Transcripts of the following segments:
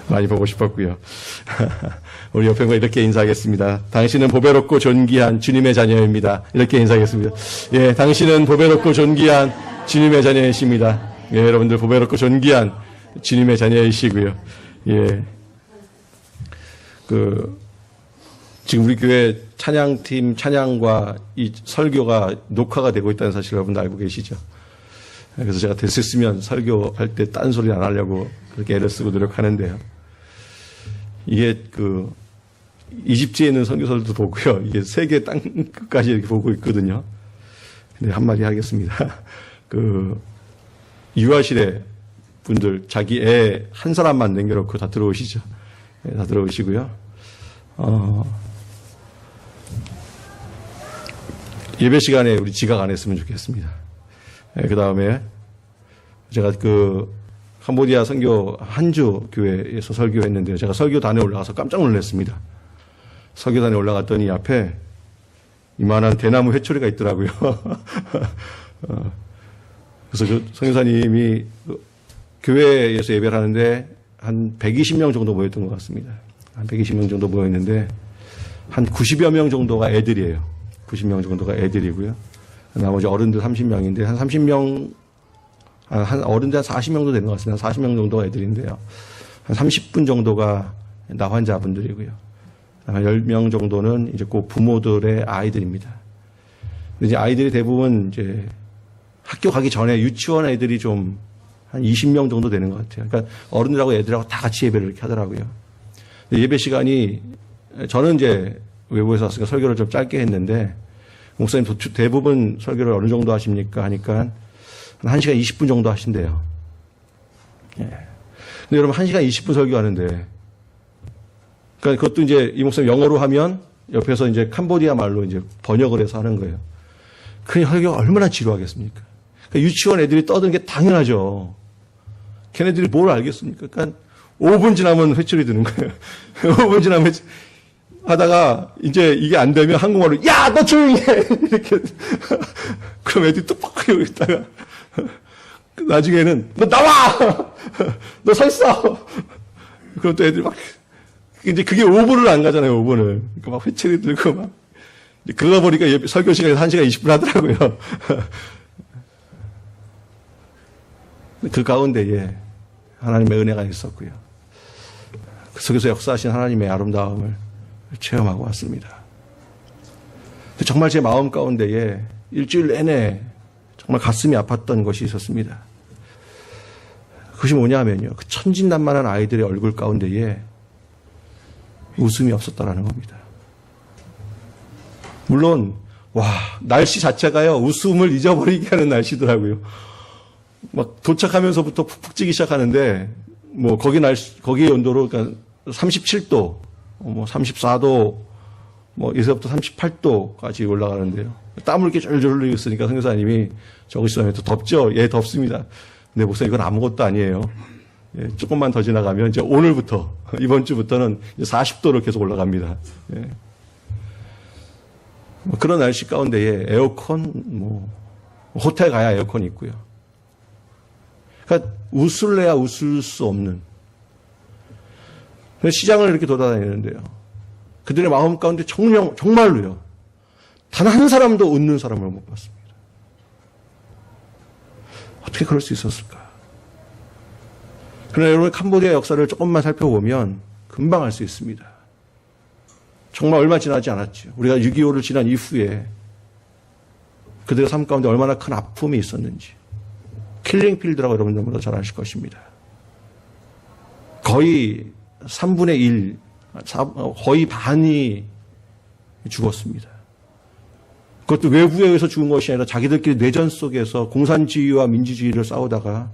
많이 보고 싶었고요. 우리 옆에 분 이렇게 인사하겠습니다. 당신은 보배롭고 존귀한 주님의 자녀입니다. 이렇게 인사하겠습니다. 예, 당신은 보배롭고 존귀한 주님의 자녀이십니다. 예, 여러분들 보배롭고 존귀한 주님의 자녀이시고요. 예, 지금 우리 교회 찬양팀 찬양과 이 설교가 녹화가 되고 있다는 사실 여러분들 알고 계시죠? 그래서 제가 될 수 있으면 설교할 때 딴소리 안 하려고 그렇게 애를 쓰고 노력하는데요. 이게 이집트에 있는 선교사들도 보고요. 이게 세계 땅 끝까지 이렇게 보고 있거든요. 근데 한마디 하겠습니다. 유아실에 분들 자기 애 한 사람만 남겨놓고 다 들어오시죠. 네, 다 들어오시고요. 예배 시간에 우리 지각 안 했으면 좋겠습니다. 네, 그 다음에 제가 캄보디아 선교 한주 교회에서 설교했는데요. 제가 설교단에 올라가서 깜짝 놀랐습니다. 설교단에 올라갔더니 앞에 이만한 대나무 회초리가 있더라고요. 그래서 선교사님이 교회에서 예배를 하는데 한 120명 정도 모였던 것 같습니다. 한 120명 정도 모였는데 한 90여 명 정도가 애들이에요. 90명 정도가 애들이고요. 나머지 어른들 30명인데 한 30명, 한 어른들 한 40명도 되는 것 같습니다. 한 40명 정도가 애들인데요. 한 30분 정도가 나 환자분들이고요. 한 10명 정도는 이제 그 부모들의 아이들입니다. 근데 이제 아이들이 대부분 이제 학교 가기 전에 유치원 애들이 좀 한 20명 정도 되는 것 같아요. 그러니까 어른들하고 애들하고 다 같이 예배를 이렇게 하더라고요. 예배 시간이 저는 이제 외부에서 왔으니까 설교를 좀 짧게 했는데 목사님 대부분 설교를 어느 정도 하십니까? 하니까 한 1시간 20분 정도 하신대요. 예. 근데 여러분 1시간 20분 설교하는데 그러니까 그것도 이제 이 목사님 영어로 하면 옆에서 이제 캄보디아 말로 이제 번역을 해서 하는 거예요. 그 설교가 얼마나 지루하겠습니까? 그러니까 유치원 애들이 떠드는 게 당연하죠. 걔네들이 뭘 알겠습니까? 그러니까 5분 지나면 회초리 드는 거예요. 5분 지나면 하다가 이제 이게 안 되면 한국말로 야, 너 조용히 해! 이렇게. 그럼 애들이 똑똑하게 여기 있다가 나중에는 너 나와! 너 서 있어! 그럼 또 애들이 막 이제 그게 5분을 안 가잖아요. 5분을. 그러니까 막 회초리 들고 막 그러다 보니까 설교 시간에서 1시간 20분 하더라고요. 그 가운데에 하나님의 은혜가 있었고요. 그 속에서 역사하신 하나님의 아름다움을 체험하고 왔습니다. 정말 제 마음 가운데에 일주일 내내 정말 가슴이 아팠던 것이 있었습니다. 그것이 뭐냐면요. 그 천진난만한 아이들의 얼굴 가운데에 웃음이 없었다라는 겁니다. 물론 날씨 자체가요. 웃음을 잊어버리게 하는 날씨더라고요. 막 도착하면서부터 푹푹 찌기 시작하는데 거기 온도로 그러니까 37도, 34도, 이제부터 38도까지 올라가는데요. 땀을 이렇게 졸졸 흘리고 있으니까 선교사님이 저기서 또 덥죠? 예, 덥습니다. 근데 목사님 이건 아무것도 아니에요. 예, 조금만 더 지나가면 이제 오늘부터 이번 주부터는 40도로 계속 올라갑니다. 예. 그런 날씨 가운데에 에어컨, 호텔 가야 에어컨이 있고요. 그러니까 웃을래야 웃을 수 없는. 시장을 이렇게 돌아다니는데요. 그들의 마음 가운데 정말로요. 단 한 사람도 웃는 사람을 못 봤습니다. 어떻게 그럴 수 있었을까? 그러나 여러분 캄보디아 역사를 조금만 살펴보면 금방 알 수 있습니다. 정말 얼마 지나지 않았죠. 우리가 6.25를 지난 이후에 그들의 삶 가운데 얼마나 큰 아픔이 있었는지. 킬링필드라고 여러분들 모두 잘 아실 것입니다. 거의 3분의 1, 거의 반이 죽었습니다. 그것도 외부에 의해서 죽은 것이 아니라 자기들끼리 내전 속에서 공산주의와 민주주의를 싸우다가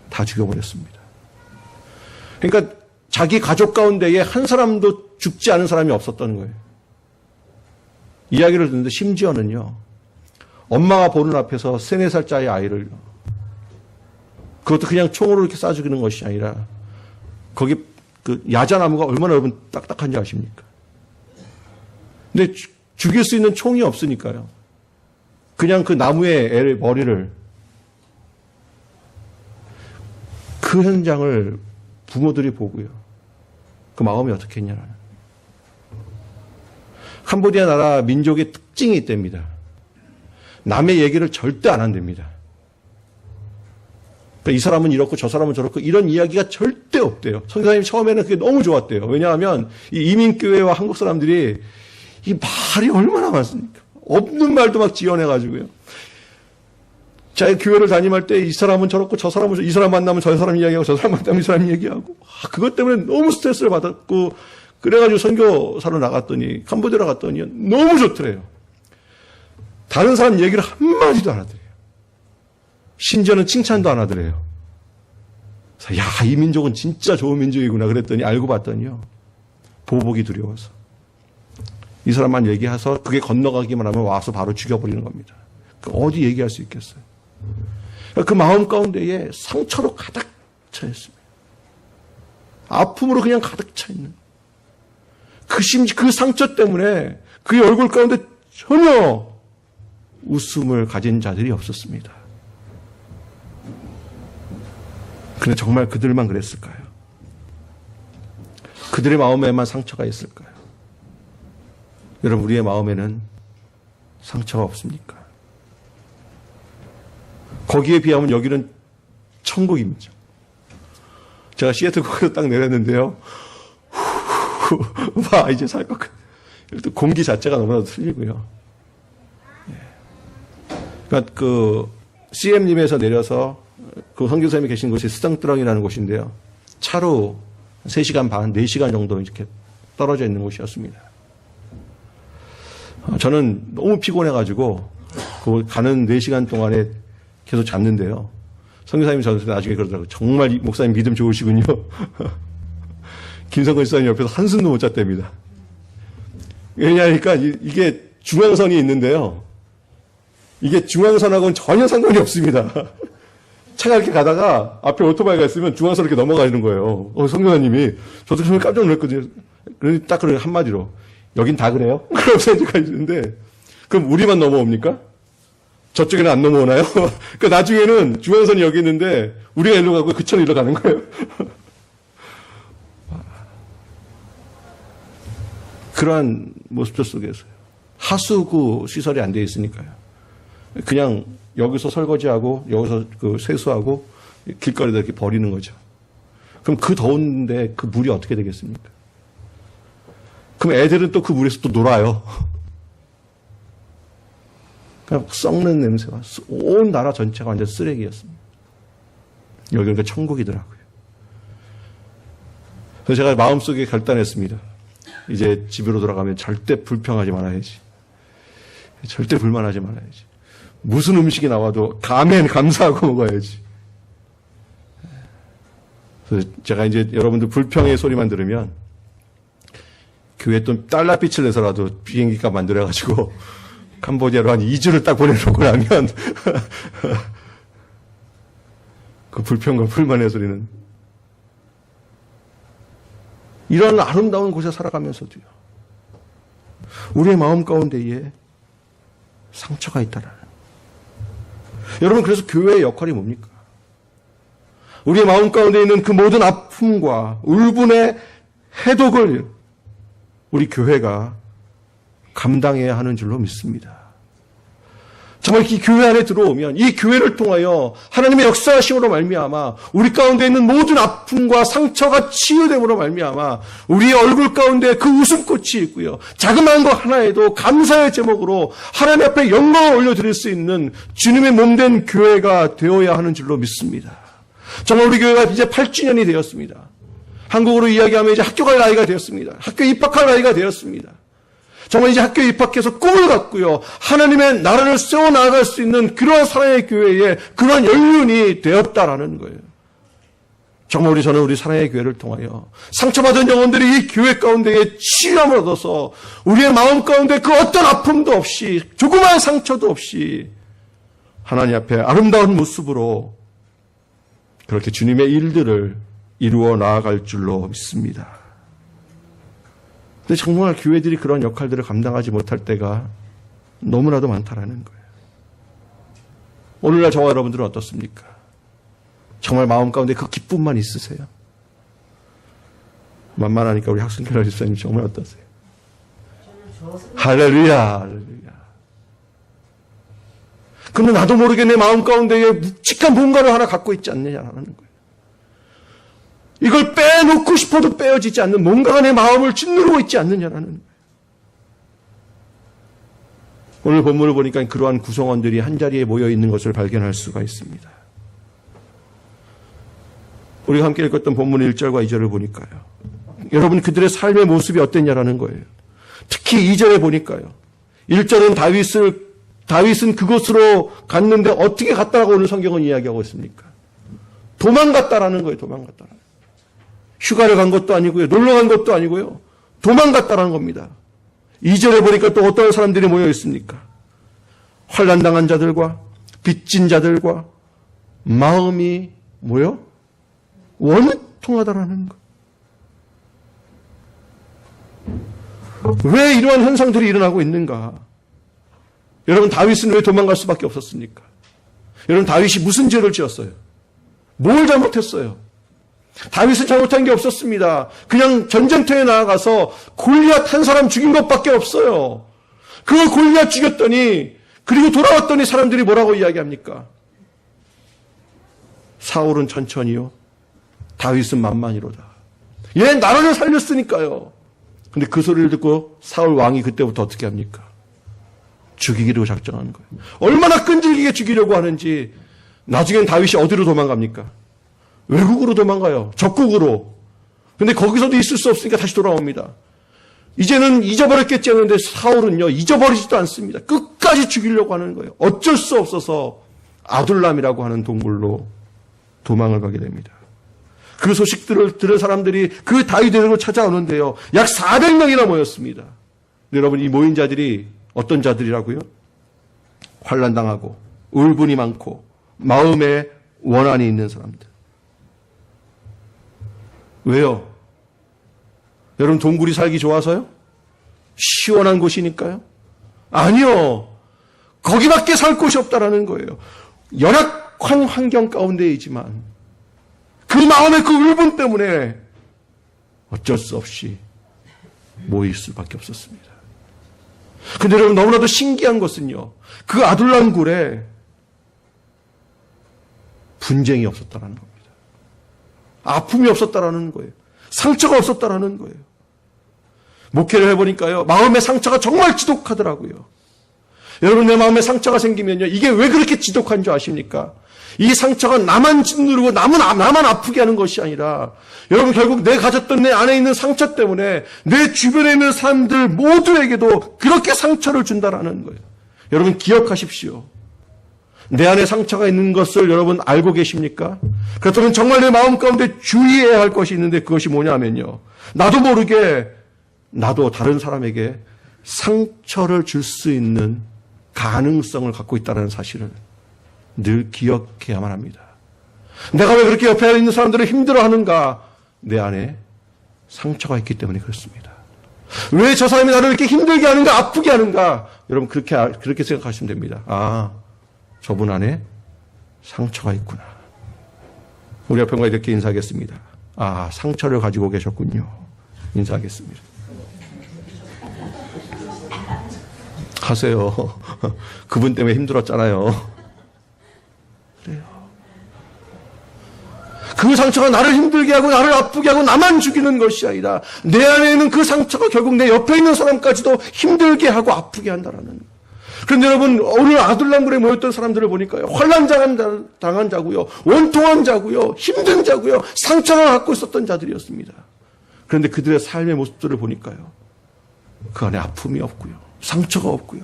다 죽여버렸습니다. 그러니까 자기 가족 가운데에 한 사람도 죽지 않은 사람이 없었던 거예요. 이야기를 듣는데 심지어는요. 엄마가 보는 앞에서 3, 4살짜리 아이를 그것도 그냥 총으로 이렇게 쏴 죽이는 것이 아니라 거기 야자나무가 얼마나 여러분 딱딱한지 아십니까? 근데 죽일 수 있는 총이 없으니까요. 그냥 그 나무에 애를 머리를 그 현장을 부모들이 보고요. 그 마음이 어떻겠냐. 캄보디아 나라 민족의 특징이 있답니다. 남의 얘기를 절대 안 한답니다. 이 사람은 이렇고 저 사람은 저렇고 이런 이야기가 절대 없대요. 선교사님이 처음에는 그게 너무 좋았대요. 왜냐하면 이 이민교회와 한국 사람들이 이 말이 얼마나 많습니까? 없는 말도 막 지어내가지고요. 자, 교회를 다ним할 때 이 사람은 저렇고 저 사람은 이 사람 만나면 저 사람 이야기하고 저 사람 만나면 이 사람 얘기하고 그것 때문에 너무 스트레스를 받았고 그래가지고 선교사로 나갔더니 캄보디아로 갔더니 너무 좋더래요. 다른 사람 얘기를 한마디도 안 하더래요. 심지어는 칭찬도 안 하더래요. 야, 이 민족은 진짜 좋은 민족이구나 그랬더니 알고 봤더니요. 보복이 두려워서. 이 사람만 얘기해서 그게 건너가기만 하면 와서 바로 죽여버리는 겁니다. 어디 얘기할 수 있겠어요? 그 마음 가운데에 상처로 가득 차 있습니다. 아픔으로 그냥 가득 차 있는. 그 상처 때문에 그의 얼굴 가운데 전혀 웃음을 가진 자들이 없었습니다. 그런데 정말 그들만 그랬을까요? 그들의 마음에만 상처가 있을까요? 여러분, 우리의 마음에는 상처가 없습니까? 거기에 비하면 여기는 천국입니다. 제가 시애틀 거기서 딱 내렸는데요. 와, 이제 살 것 같아. 공기 자체가 너무나도 틀리고요. 그러니까 그 CM님에서 내려서 그 선교사님이 계신 곳이 스탕트랑이라는 곳인데요. 차로 3시간 반, 4시간 정도 이렇게 떨어져 있는 곳이었습니다. 저는 너무 피곤해가지고 그 가는 4시간 동안에 계속 잤는데요. 선교사님이 저한테 나중에 그러더라고요. 정말 목사님 믿음 좋으시군요. 김성근 집사님 옆에서 한숨도 못 잤답니다. 왜냐하니까 이게 중앙선이 있는데요. 이게 중앙선하고는 전혀 상관이 없습니다. 차가 이렇게 가다가 앞에 오토바이가 있으면 중앙선 이렇게 넘어가는 거예요. 선교사님이 저도 정말 깜짝 놀랐거든요. 그러니 딱 그런 한마디로 여긴 다 그래요? 그러면서 이제 가 있는데 그럼 우리만 넘어옵니까? 저쪽에는 안 넘어오나요? 그러니까 나중에는 중앙선이 여기 있는데 우리가 일로 가고 그 차는 일로 가는 거예요. 그러한 모습들 속에서요. 하수구 시설이 안 되어 있으니까요. 그냥 여기서 설거지하고 여기서 그 세수하고 길거리에다 이렇게 버리는 거죠. 그럼 그 더운데 그 물이 어떻게 되겠습니까? 그럼 애들은 또 그 물에서 또 놀아요. 그냥 썩는 냄새가 온 나라 전체가 완전 쓰레기였습니다. 여기는 그 천국이더라고요. 그래서 제가 마음속에 결단했습니다. 이제 집으로 돌아가면 절대 불평하지 말아야지. 절대 불만하지 말아야지. 무슨 음식이 나와도 감사하고 먹어야지. 그래서 제가 이제 여러분들 불평의 소리만 들으면 교회 또 달러빛을 내서라도 비행기값 만들어가지고 캄보디아로 한 2주를 딱 보내놓고 나면 그 불평과 불만의 소리는 이런 아름다운 곳에 살아가면서도요. 우리의 마음 가운데에 상처가 있다라는. 여러분, 그래서 교회의 역할이 뭡니까? 우리의 마음 가운데 있는 그 모든 아픔과 울분의 해독을 우리 교회가 감당해야 하는 줄로 믿습니다. 정말 이 교회 안에 들어오면 이 교회를 통하여 하나님의 역사하심으로 말미암아 우리 가운데 있는 모든 아픔과 상처가 치유됨으로 말미암아 우리의 얼굴 가운데 그 웃음꽃이 있고요. 자그마한 것 하나에도 감사의 제목으로 하나님 앞에 영광을 올려드릴 수 있는 주님의 몸된 교회가 되어야 하는 줄로 믿습니다. 정말 우리 교회가 이제 8주년이 되었습니다. 한국으로 이야기하면 이제 학교 갈 나이가 되었습니다. 학교 입학할 나이가 되었습니다. 정말 이제 학교에 입학해서 꿈을 갖고요. 하나님의 나라를 세워나갈 수 있는 그러한 사랑의 교회에 그러한 연륜이 되었다라는 거예요. 정말 저는 우리 사랑의 교회를 통하여 상처받은 영혼들이 이 교회 가운데에 치유함을 얻어서 우리의 마음 가운데 그 어떤 아픔도 없이 조그마한 상처도 없이 하나님 앞에 아름다운 모습으로 그렇게 주님의 일들을 이루어 나아갈 줄로 믿습니다. 근데 정말 교회들이 그런 역할들을 감당하지 못할 때가 너무나도 많다라는 거예요. 오늘날 저와 여러분들은 어떻습니까? 정말 마음 가운데 그 기쁨만 있으세요? 만만하니까 우리 학순결 집사님 정말 어떠세요? 할렐루야, 할렐루야. 근데 나도 모르게 내 마음 가운데 묵직한 뭔가를 하나 갖고 있지 않느냐라는 거예요. 이걸 빼놓고 싶어도 빼어지지 않는 뭔가가 내 마음을 짓누르고 있지 않느냐라는 거예요. 오늘 본문을 보니까 그러한 구성원들이 한자리에 모여 있는 것을 발견할 수가 있습니다. 우리가 함께 읽었던 본문 1절과 2절을 보니까요. 여러분 그들의 삶의 모습이 어땠냐라는 거예요. 특히 2절에 보니까요. 1절은 다윗은 그곳으로 갔는데 어떻게 갔다라고 오늘 성경은 이야기하고 있습니까? 도망갔다라는 거예요. 도망갔다라는. 휴가를 간 것도 아니고요. 놀러 간 것도 아니고요. 도망갔다라는 겁니다. 2절에 보니까 또 어떤 사람들이 모여 있습니까? 환난당한 자들과 빚진 자들과 마음이 뭐요? 원통하다라는 거. 왜 이러한 현상들이 일어나고 있는가? 여러분 다윗은 왜 도망갈 수밖에 없었습니까? 여러분 다윗이 무슨 죄를 지었어요? 뭘 잘못했어요? 다윗은 잘못한 게 없었습니다. 그냥 전쟁터에 나아가서 골리앗 한 사람 죽인 것밖에 없어요. 그 골리앗 죽였더니 그리고 돌아왔더니 사람들이 뭐라고 이야기합니까? 사울은 천천히요. 다윗은 만만히로다. 얘 나라를 살렸으니까요. 근데 그 소리를 듣고 사울 왕이 그때부터 어떻게 합니까? 죽이기로 작정하는 거예요. 얼마나 끈질기게 죽이려고 하는지 나중엔 다윗이 어디로 도망갑니까? 외국으로 도망가요. 적국으로. 근데 거기서도 있을 수 없으니까 다시 돌아옵니다. 이제는 잊어버렸겠지 하는데 사울은요 잊어버리지도 않습니다. 끝까지 죽이려고 하는 거예요. 어쩔 수 없어서 아둘람이라고 하는 동굴로 도망을 가게 됩니다. 그 소식들을 들은 사람들이 그 다윗에게로 찾아오는데요. 약 400명이나 모였습니다. 여러분 이 모인 자들이 어떤 자들이라고요? 환난당하고 울분이 많고 마음에 원한이 있는 사람들. 왜요? 여러분 동굴이 살기 좋아서요? 시원한 곳이니까요? 아니요. 거기밖에 살 곳이 없다라는 거예요. 열악한 환경 가운데이지만 그 마음의 그 울분 때문에 어쩔 수 없이 모일 수밖에 없었습니다. 근데 여러분 너무나도 신기한 것은요. 그 아둘람 굴에 분쟁이 없었다라는 겁니다. 아픔이 없었다라는 거예요. 상처가 없었다라는 거예요. 목회를 해보니까요. 마음의 상처가 정말 지독하더라고요. 여러분 내 마음에 상처가 생기면요. 이게 왜 그렇게 지독한 줄 아십니까? 이 상처가 나만 짓누르고 나만 아프게 하는 것이 아니라 여러분 결국 내 가졌던 내 안에 있는 상처 때문에 내 주변에 있는 사람들 모두에게도 그렇게 상처를 준다라는 거예요. 여러분 기억하십시오. 내 안에 상처가 있는 것을 여러분 알고 계십니까? 그렇다면 정말 내 마음 가운데 주의해야 할 것이 있는데 그것이 뭐냐면요. 나도 모르게 나도 다른 사람에게 상처를 줄 수 있는 가능성을 갖고 있다는 사실을 늘 기억해야만 합니다. 내가 왜 그렇게 옆에 있는 사람들을 힘들어하는가? 내 안에 상처가 있기 때문에 그렇습니다. 왜 저 사람이 나를 이렇게 힘들게 하는가? 아프게 하는가? 여러분 그렇게 생각하시면 됩니다. 아, 저분 안에 상처가 있구나. 우리 옆에 이렇게 인사하겠습니다. 아, 상처를 가지고 계셨군요. 인사하겠습니다. 하세요. 그분 때문에 힘들었잖아요. 그래요. 그 상처가 나를 힘들게 하고 나를 아프게 하고 나만 죽이는 것이 아니라 내 안에 있는 그 상처가 결국 내 옆에 있는 사람까지도 힘들게 하고 아프게 한다라는 거예요. 그런데 여러분 오늘 아둘람굴에 모였던 사람들을 보니까요. 환난당한 자고요. 원통한 자고요. 힘든 자고요. 상처를 갖고 있었던 자들이었습니다. 그런데 그들의 삶의 모습들을 보니까요. 그 안에 아픔이 없고요. 상처가 없고요.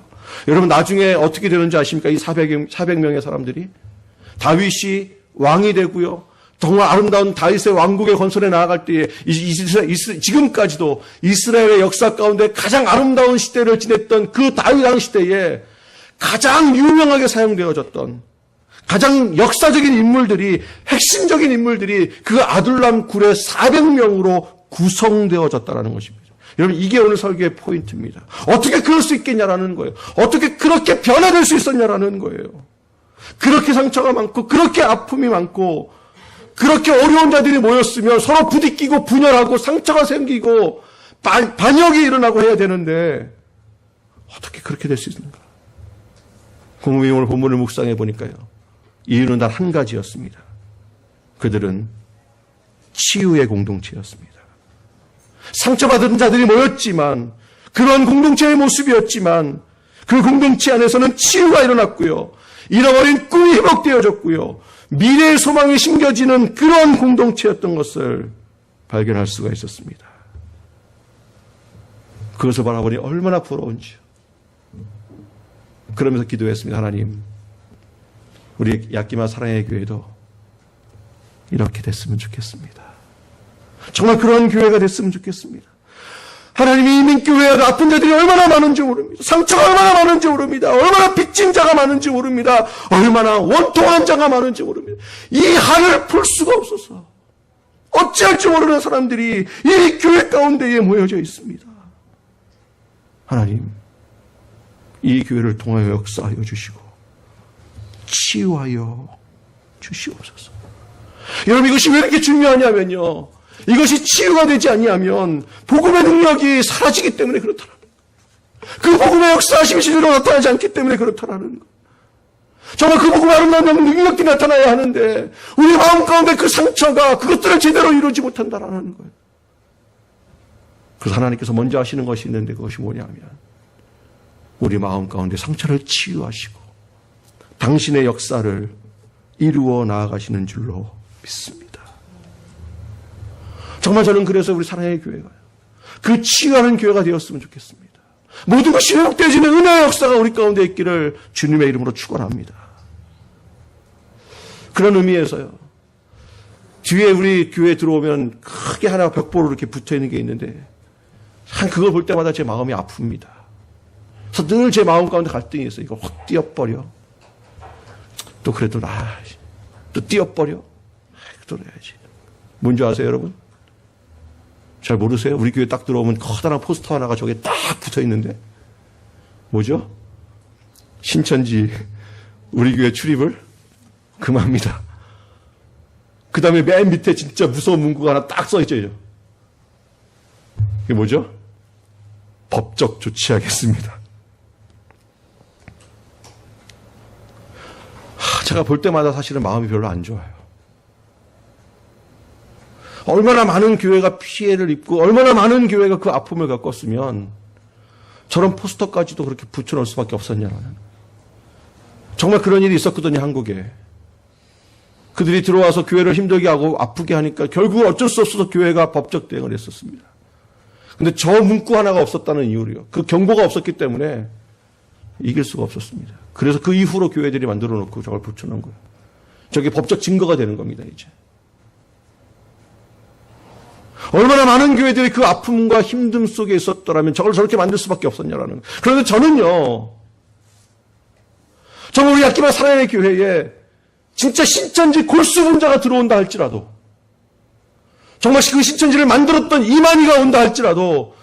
여러분 나중에 어떻게 되는지 아십니까? 이 400명의 사람들이 다윗이 왕이 되고요. 정말 아름다운 다윗의 왕국의 건설에 나아갈 때에 지금까지도 이스라엘의 역사 가운데 가장 아름다운 시대를 지냈던 그 다윗 왕 시대에 가장 유명하게 사용되어졌던 가장 역사적인 인물들이 핵심적인 인물들이 그 아둘람 굴의 400명으로 구성되어졌다는 것입니다. 여러분 이게 오늘 설교의 포인트입니다. 어떻게 그럴 수 있겠냐라는 거예요. 어떻게 그렇게 변화될 수 있었냐라는 거예요. 그렇게 상처가 많고 그렇게 아픔이 많고 그렇게 어려운 자들이 모였으면 서로 부딪히고 분열하고 상처가 생기고 반역이 일어나고 해야 되는데 어떻게 그렇게 될 수 있는가? 공무원이 오늘 본문을 묵상해 보니까요. 이유는 단 한 가지였습니다. 그들은 치유의 공동체였습니다. 상처받은 자들이 모였지만 그러한 공동체의 모습이었지만 그 공동체 안에서는 치유가 일어났고요. 잃어버린 꿈이 회복되어졌고요. 미래의 소망이 심겨지는 그러한 공동체였던 것을 발견할 수가 있었습니다. 그것을 바라보니 얼마나 부러운지요. 그러면서 기도했습니다. 하나님, 우리 야끼마 사랑의 교회도 이렇게 됐으면 좋겠습니다. 정말 그런 교회가 됐으면 좋겠습니다. 하나님이 이민 교회에 아픈 자들이 얼마나 많은지 모릅니다. 상처가 얼마나 많은지 모릅니다. 얼마나 빚진 자가 많은지 모릅니다. 얼마나 원통한 자가 많은지 모릅니다. 이 한을 풀 수가 없어서 어찌할지 모르는 사람들이 이 교회 가운데에 모여져 있습니다. 하나님, 이 교회를 통하여 역사하여 주시고 치유하여 주시옵소서. 여러분, 이것이 왜 이렇게 중요하냐면요, 이것이 치유가 되지 아니하면 복음의 능력이 사라지기 때문에 그렇더라는 거예요. 그 복음의 역사하심이 실제로 나타나지 않기 때문에 그렇더라는 거예요. 정말 그 복음의 아름다운 능력이 나타나야 하는데 우리 마음 가운데 그 상처가 그것들을 제대로 이루지 못한다라는 거예요. 그래서 하나님께서 먼저 하시는 것이 있는데 그것이 뭐냐면 우리 마음 가운데 상처를 치유하시고 당신의 역사를 이루어 나아가시는 줄로 믿습니다. 정말 저는 그래서 우리 사랑의 교회가 그 치유하는 교회가 되었으면 좋겠습니다. 모든 것이 회복되어지는 은혜의 역사가 우리 가운데 있기를 주님의 이름으로 축원합니다. 그런 의미에서요, 뒤에 우리 교회에 들어오면 크게 하나 벽보로 이렇게 붙어있는 게 있는데 한 그걸 볼 때마다 제 마음이 아픕니다. 그래서 늘 제 마음 가운데 갈등이 있어요. 이걸 확 띄어버려. 또 그래도 또 띄어버려. 또 해야지. 뭔지 아세요, 여러분? 잘 모르세요? 우리 교회 딱 들어오면 커다란 포스터 하나가 저게 딱 붙어 있는데 뭐죠? 신천지 우리 교회 출입을 금합니다. 그 다음에 맨 밑에 진짜 무서운 문구가 하나 딱 써 있죠. 이게 뭐죠? 법적 조치하겠습니다. 제가 볼 때마다 사실은 마음이 별로 안 좋아요. 얼마나 많은 교회가 피해를 입고 얼마나 많은 교회가 그 아픔을 겪었으면 저런 포스터까지도 그렇게 붙여놓을 수밖에 없었냐라는. 정말 그런 일이 있었거든요, 한국에. 그들이 들어와서 교회를 힘들게 하고 아프게 하니까 결국 어쩔 수 없어서 교회가 법적 대응을 했었습니다. 근데 저 문구 하나가 없었다는 이유로요. 그 경고가 없었기 때문에 이길 수가 없었습니다. 그래서 그 이후로 교회들이 만들어 놓고 저걸 붙여놓은 거예요. 저게 법적 증거가 되는 겁니다, 이제. 얼마나 많은 교회들이 그 아픔과 힘듦 속에 있었더라면 저걸 저렇게 만들 수밖에 없었냐라는. 그런데 저는요, 정말 우리 야끼마 사랑의 교회에 진짜 신천지 골수분자가 들어온다 할지라도, 정말 그 신천지를 만들었던 이만희가 온다 할지라도,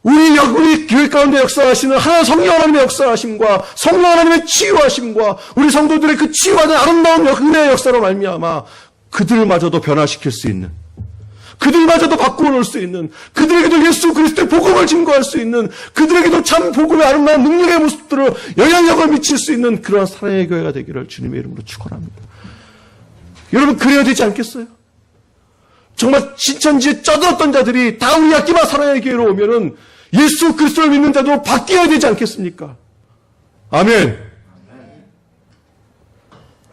우리 교회 가운데 역사하시는 성령 하나님의 역사하심과 성령 하나님의 치유하심과 우리 성도들의 그 치유하는 아름다운 은혜의 역사로 말미암아 그들마저도 변화시킬 수 있는, 그들마저도 바꾸어 놓을 수 있는, 그들에게도 예수 그리스도의 복음을 증거할 수 있는, 그들에게도 참 복음의 아름다운 능력의 모습들을 영향력을 미칠 수 있는 그런 사랑의 교회가 되기를 주님의 이름으로 축원합니다. 여러분, 그래야 되지 않겠어요? 정말 신천지에 쩌들었던 자들이 다 우리 야끼마 사랑의 교회로 오면은 예수 그리스도를 믿는 자도 바뀌어야 되지 않겠습니까? 아멘.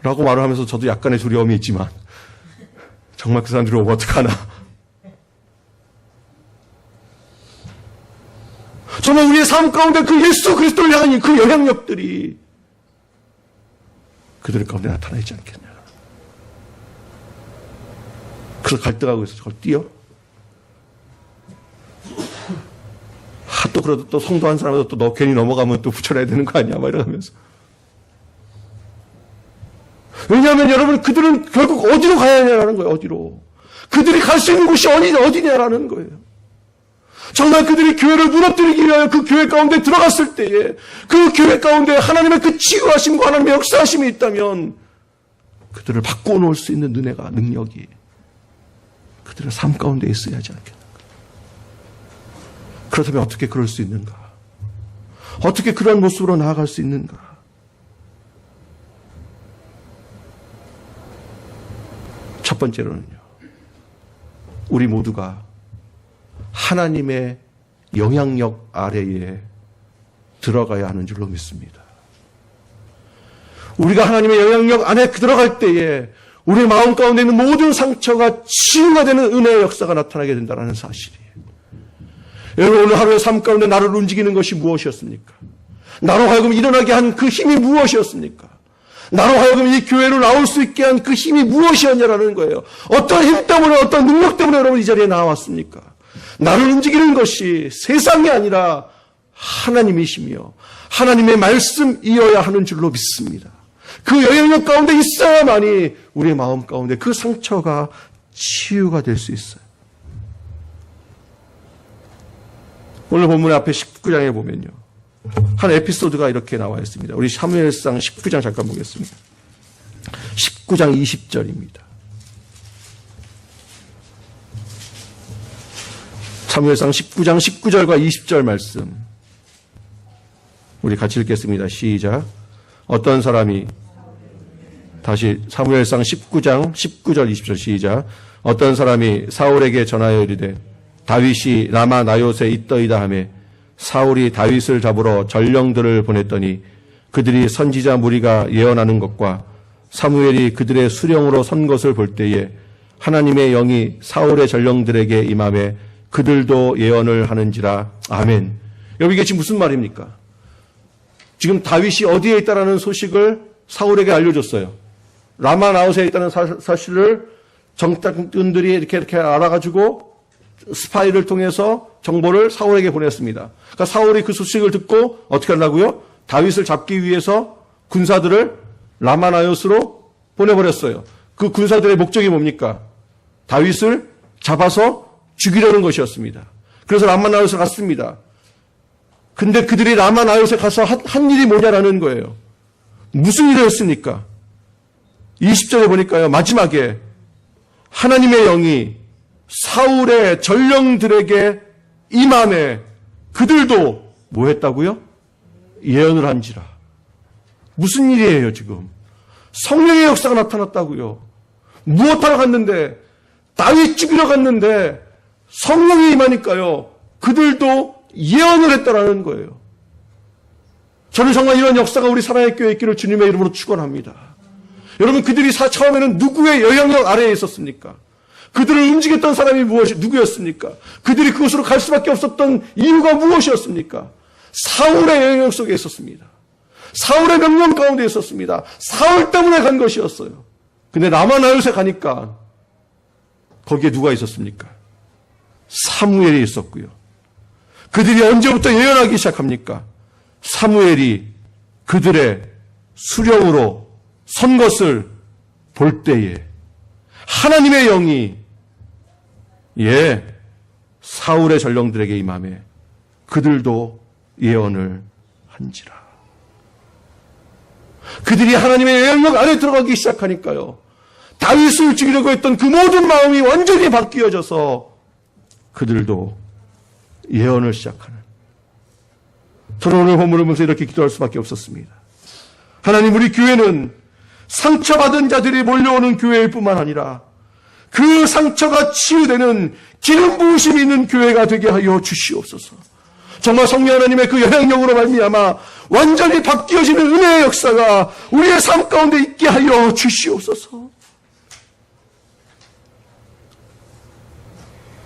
라고 말을 하면서 저도 약간의 두려움이 있지만 정말 그 사람들이 오면 어떡하나. 정말 우리의 삶 가운데 그 예수 그리스도를 향한 그 영향력들이 그들 가운데 나타나지 않겠냐. 그래서 갈등하고 있어. 저걸 띄어? 또 그래도 또 성도 한 사람도 또 너 괜히 넘어가면 또 붙여놔야 되는 거 아니야? 막 이러면서. 왜냐하면 여러분, 그들은 결국 어디로 가야 하냐라는 거예요. 어디로. 그들이 갈 수 있는 곳이 어디냐라는 거예요. 정말 그들이 교회를 무너뜨리기 위하여 그 교회 가운데 들어갔을 때에 그 교회 가운데 하나님의 그 치유하심과 하나님의 역사하심이 있다면 그들을 바꾸어 놓을 수 있는 은혜가, 능력이 그들의 삶 가운데 있어야 하지 않겠는가? 그렇다면 어떻게 그럴 수 있는가? 어떻게 그런 모습으로 나아갈 수 있는가? 첫 번째로는요, 우리 모두가 하나님의 영향력 아래에 들어가야 하는 줄로 믿습니다. 우리가 하나님의 영향력 안에 들어갈 때에 우리 마음 가운데 있는 모든 상처가 치유가 되는 은혜의 역사가 나타나게 된다는 사실이에요. 여러분, 오늘 하루의 삶 가운데 나를 움직이는 것이 무엇이었습니까? 나로 하여금 일어나게 한 그 힘이 무엇이었습니까? 나로 하여금 이 교회로 나올 수 있게 한 그 힘이 무엇이었냐라는 거예요. 어떤 힘 때문에, 어떤 능력 때문에 여러분 이 자리에 나왔습니까? 나를 움직이는 것이 세상이 아니라 하나님이시며 하나님의 말씀이어야 하는 줄로 믿습니다. 그 영향력 가운데 있어야만이 우리의 마음 가운데 그 상처가 치유가 될 수 있어요. 오늘 본문 앞에 19장에 보면요, 한 에피소드가 이렇게 나와 있습니다. 우리 사무엘상 19장 잠깐 보겠습니다. 19장 20절입니다. 사무엘상 19장 19절과 20절 말씀 우리 같이 읽겠습니다. 시작. 어떤 사람이, 다시 사무엘상 19장 19절 20절 시작. 어떤 사람이 사울에게 전하여 이르되 다윗이 라마 나요트에 있더이다 하며 사울이 다윗을 잡으러 전령들을 보냈더니 그들이 선지자 무리가 예언하는 것과 사무엘이 그들의 수령으로 선 것을 볼 때에 하나님의 영이 사울의 전령들에게 임하매 그들도 예언을 하는지라. 아멘. 여러분, 이게 지금 무슨 말입니까? 지금 다윗이 어디에 있다라는 소식을 사울에게 알려줬어요. 라마 나웃에 있다는 사실을 정탐꾼들이 이렇게 알아가지고 스파이를 통해서 정보를 사울에게 보냈습니다. 그러니까 사울이 그 소식을 듣고 어떻게 하려고요? 다윗을 잡기 위해서 군사들을 라마 나웃으로 보내버렸어요. 그 군사들의 목적이 뭡니까? 다윗을 잡아서 죽이려는 것이었습니다. 그래서 라마 나웃에 갔습니다. 근데 그들이 라마 나웃에 가서 한 일이 뭐냐라는 거예요. 무슨 일을 했습니까? 20절에 보니까요, 마지막에 하나님의 영이 사울의 전령들에게 임함에 그들도 뭐 했다고요? 예언을 한지라. 무슨 일이에요, 지금? 성령의 역사가 나타났다고요. 무엇하러 갔는데? 다윗 죽이러 갔는데 성령이 임하니까요, 그들도 예언을 했다라는 거예요. 저는 정말 이런 역사가 우리 사랑의 교회에 있기를 주님의 이름으로 축원합니다. 여러분, 그들이 처음에는 누구의 영향력 아래에 있었습니까? 그들을 움직였던 사람이 누구였습니까? 그들이 그곳으로 갈 수밖에 없었던 이유가 무엇이었습니까? 사울의 영향력 속에 있었습니다. 사울의 명령 가운데 있었습니다. 사울 때문에 간 것이었어요. 근데 라마 나웃에 가니까 거기에 누가 있었습니까? 사무엘이 있었고요. 그들이 언제부터 예언하기 시작합니까? 사무엘이 그들의 수령으로 선 것을 볼 때에 하나님의 영이 사울의 전령들에게 임하매 그들도 예언을 한지라. 그들이 하나님의 영향력 안에 들어가기 시작하니까요, 다윗을 죽이려고 했던 그 모든 마음이 완전히 바뀌어져서 그들도 예언을 시작하는. 저는 오늘 본문을 보면서 이렇게 기도할 수밖에 없었습니다. 하나님, 우리 교회는 상처받은 자들이 몰려오는 교회일 뿐만 아니라 그 상처가 치유되는 기름 부으심이 있는 교회가 되게 하여 주시옵소서. 정말 성령 하나님의 그 영향력으로 말미암아 완전히 바뀌어지는 은혜의 역사가 우리의 삶 가운데 있게 하여 주시옵소서.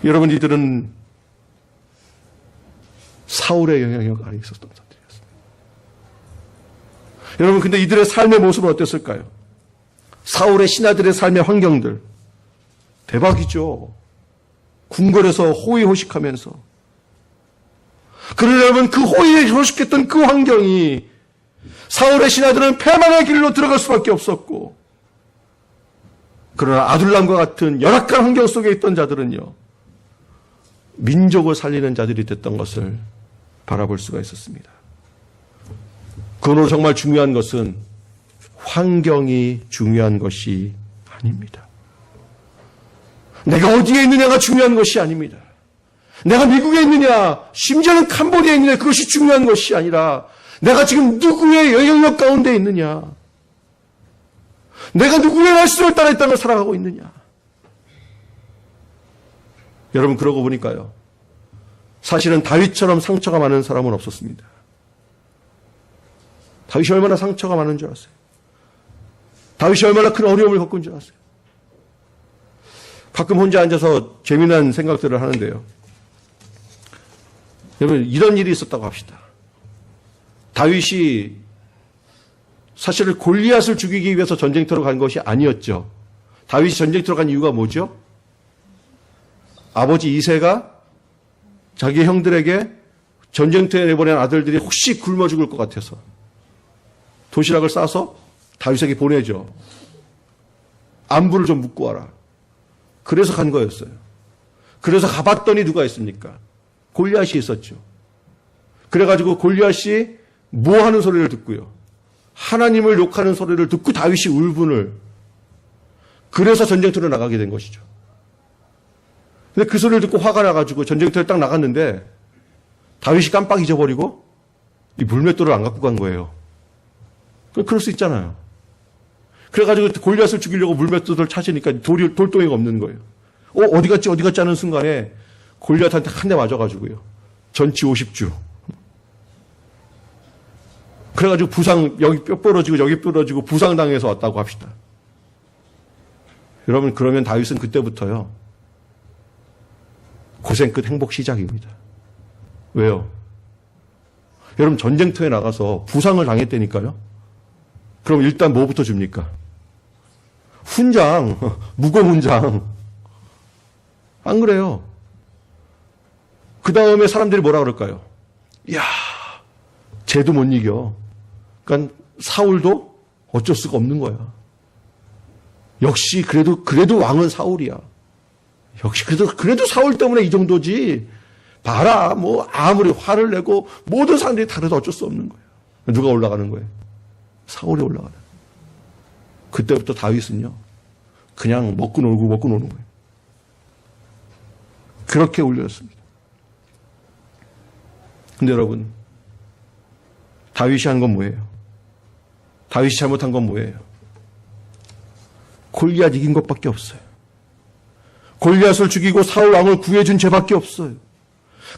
여러분, 이들은 사울의 영향력 아래 있었던 사람들이었습니다. 여러분, 근데 이들의 삶의 모습은 어땠을까요? 사울의 신하들의 삶의 환경들 대박이죠. 궁궐에서 호의호식하면서. 그러나 여러분, 그 호의호식했던 그 환경이 사울의 신하들은 패망의 길로 들어갈 수밖에 없었고, 그러나 아둘람과 같은 열악한 환경 속에 있던 자들은요, 민족을 살리는 자들이 됐던 것을 바라볼 수가 있었습니다. 그러므로 정말 중요한 것은 환경이 중요한 것이 아닙니다. 내가 어디에 있느냐가 중요한 것이 아닙니다. 내가 미국에 있느냐, 심지어는 캄보디아에 있느냐, 그것이 중요한 것이 아니라 내가 지금 누구의 영향력 가운데 있느냐, 내가 누구의 말씀을 따라 이 땅을 살아가고 있느냐. 여러분, 그러고 보니까요, 사실은 다윗처럼 상처가 많은 사람은 없었습니다. 다윗이 얼마나 상처가 많은 줄 아세요? 다윗이 얼마나 큰 어려움을 겪은 줄 아세요? 가끔 혼자 앉아서 재미난 생각들을 하는데요. 여러분, 이런 일이 있었다고 합시다. 다윗이 사실은 골리앗을 죽이기 위해서 전쟁터로 간 것이 아니었죠. 다윗이 전쟁터로 간 이유가 뭐죠? 아버지 이새가 자기 형들에게 전쟁터에 내보낸 아들들이 혹시 굶어 죽을 것 같아서 도시락을 싸서 다윗에게 보내죠. 안부를 좀 묻고 와라. 그래서 간 거였어요. 그래서 가봤더니 누가 있습니까? 골리앗이 있었죠. 그래가지고 골리앗이 뭐 하는 소리를 듣고요. 하나님을 욕하는 소리를 듣고 다윗이 울분을. 그래서 전쟁터로 나가게 된 것이죠. 근데 그 소리를 듣고 화가 나가지고 전쟁터에 딱 나갔는데 다윗이 깜빡 잊어버리고 이 물맷돌을 안 갖고 간 거예요. 그럴 수 있잖아요. 그래가지고 골리앗을 죽이려고 물맷돌을 찾으니까 돌덩이가 없는 거예요. 어디 갔지 하는 순간에 골리앗한테 한 대 맞아가지고요. 전치 50주. 그래가지고 부상, 여기 뼈 부러지고 여기 부러지고 부상당해서 왔다고 합시다. 여러분, 그러면 다윗은 그때부터요, 고생 끝 행복 시작입니다. 왜요? 여러분, 전쟁터에 나가서 부상을 당했다니까요? 그럼 일단 뭐부터 줍니까? 훈장, 무공훈장. 안 그래요? 그 다음에 사람들이 뭐라 그럴까요? 이야, 쟤도 못 이겨. 그러니까 사울도 어쩔 수가 없는 거야. 역시 그래도 왕은 사울이야. 역시 그래도 사울 때문에 이 정도지. 봐라, 뭐 아무리 화를 내고 모든 사람들이 다르도 어쩔 수 없는 거예요. 누가 올라가는 거예요? 사울이 올라가는. 그때부터 다윗은요, 그냥 먹고 노는 거예요. 그렇게 올렸습니다. 근데 여러분, 다윗이 한 건 뭐예요? 다윗이 잘못한 건 뭐예요? 골리앗 이긴 것밖에 없어요. 골리앗을 죽이고 사울 왕을 구해준 죄밖에 없어요.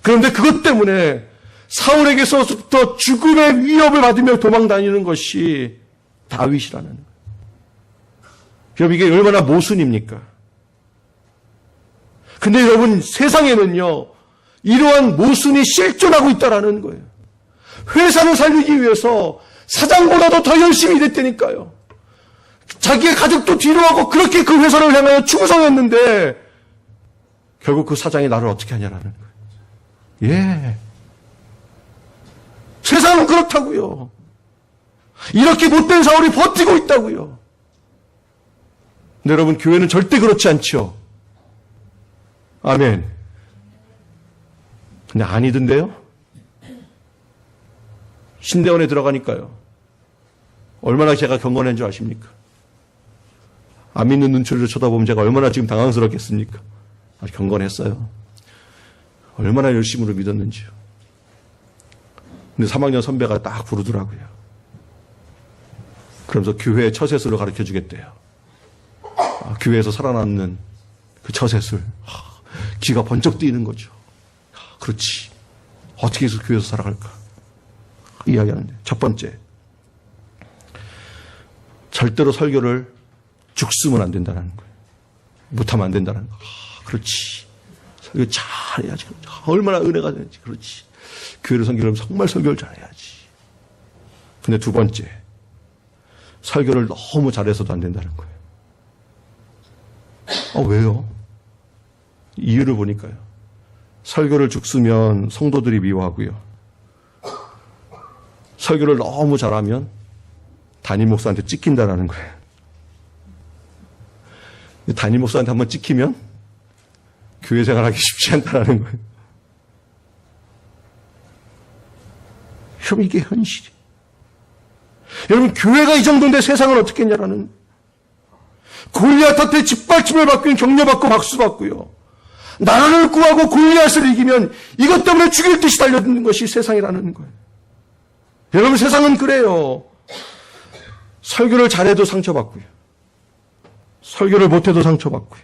그런데 그것 때문에 사울에게서부터 죽음의 위협을 받으며 도망다니는 것이 다윗이라는 거예요. 여러분, 이게 얼마나 모순입니까? 근데 여러분, 세상에는요, 이러한 모순이 실존하고 있다는 거예요. 회사를 살리기 위해서 사장보다도 더 열심히 일했다니까요. 자기의 가족도 뒤로하고 그렇게 그 회사를 향하여 충성했는데 결국 그 사장이 나를 어떻게 하냐라는 거예요. 예. 세상은 그렇다고요. 이렇게 못된 사울이 버티고 있다고요. 근데 여러분, 교회는 절대 그렇지 않죠. 아멘. 근데 아니던데요? 신대원에 들어가니까요. 얼마나 제가 경건한 줄 아십니까? 안 믿는 눈초리로 쳐다보면 제가 얼마나 지금 당황스럽겠습니까? 아주 경건했어요. 얼마나 열심으로 믿었는지요. 근데 3학년 선배가 딱 부르더라고요. 그러면서 교회의 처세술을 가르쳐 주겠대요. 교회에서 살아남는 그 처세술. 귀가 번쩍 뜨이는 거죠. 그렇지. 어떻게 해서 교회에서 살아갈까? 이야기하는데, 첫 번째, 절대로 설교를 죽쓰면 안 된다는 거예요. 못하면 안 된다는 거예요. 그렇지. 설교 잘해야지. 얼마나 은혜가 되는지. 그렇지. 교회를 섬기려면 정말 설교를 잘해야지. 근데 두 번째, 설교를 너무 잘해서도 안 된다는 거예요. 왜요? 이유를 보니까요. 설교를 죽쓰면 성도들이 미워하고요. 설교를 너무 잘하면 담임 목사한테 찍힌다라는 거예요. 담임 목사한테 한번 찍히면 교회 생활하기 쉽지 않다라는 거예요. 그럼 이게 현실이에요. 여러분, 교회가 이 정도인데 세상은 어떻게 했냐라는. 골리앗한테 짓밟힘을 받고 격려받고 박수받고요. 나라를 구하고 골리앗을 이기면 이것 때문에 죽일 듯이 달려드는 것이 세상이라는 거예요. 여러분, 세상은 그래요. 설교를 잘해도 상처받고요. 설교를 못해도 상처받고요.